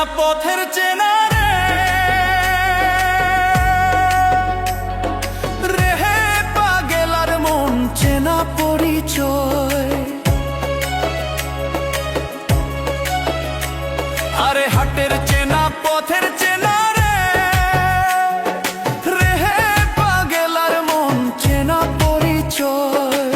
পথের চেনা রেহে পাগেলার মন চেনা পরিচয়। আরে হাটের চেনা পথের চেনা রেহে পাগেলার মন চেনা পরিচয়।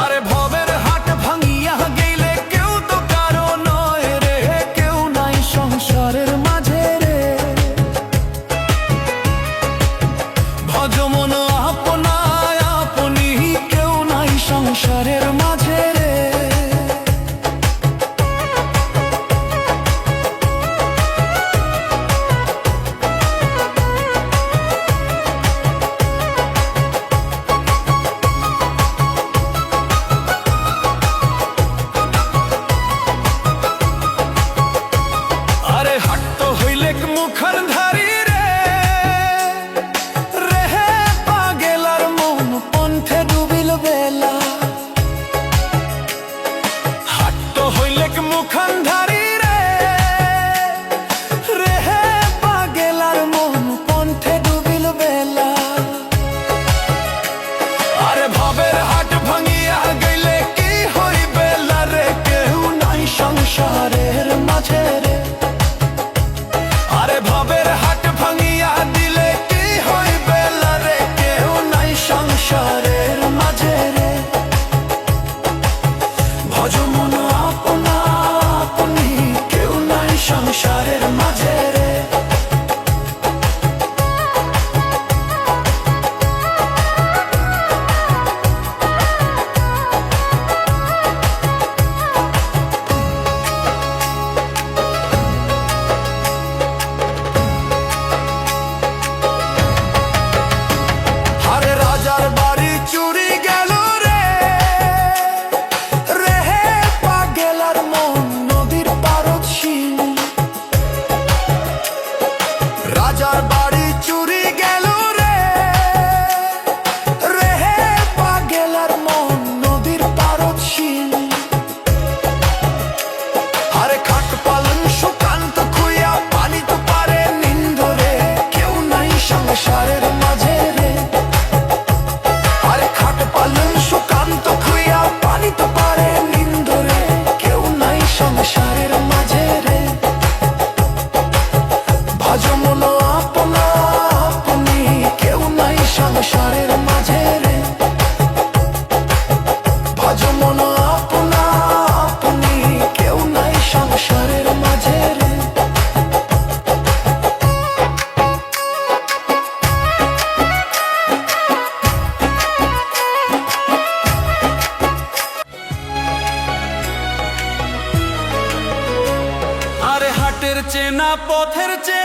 আরে ভবের হাট ভাঙিয়া গেলে কেউ তো কারো নয় রে, কেউ নাই সংসারের মাঝে রে। ভজ মন আপনায় আপনি, কেউ নাই সংসারের মাঝে রে। মুখার ধারি রে রেহে পাগেলার মন পন্থে ডুবিল বেলা। হাট হইলেক মুখান ধারি রে রেহে পাগেলার মন পন্থে ডুবিল বেলা। আরে ভবের হাট ভাঙিয়া গেলে কি হইবে রে, কেউ নাই সংসারের মাঝে রে। ভবের হাট ভাঙিয়া দিলে কি হইবে রে, কেউ নাই সংসারের মাঝে রে। ভজ মন আপনা আপনি, কেউ নাই সংসারের মাঝে রে। রাজার বাড়ি চুরি গেল রে রেহে পাগেলার মন নদীর পারদ শিল। আরে খাট পালন সুকান্ত খুইয়া পানি তো পারে নিন্দ রে, কেউ নাই সংসারের মাঝে রে। আরে খাট পালন সুকান্ত খুইয়া পানি তো পারে নিন্দ রে, কেউ নাই সংসারের মাঝে রে। ভজ মন আপনা আপনি, কেউ নাই সংসারের মাঝে রে। ভজ মন আপনা আপনি, কেউ নাই সংসারের মাঝে রে। আরে হাটের চেনা পথের চেনা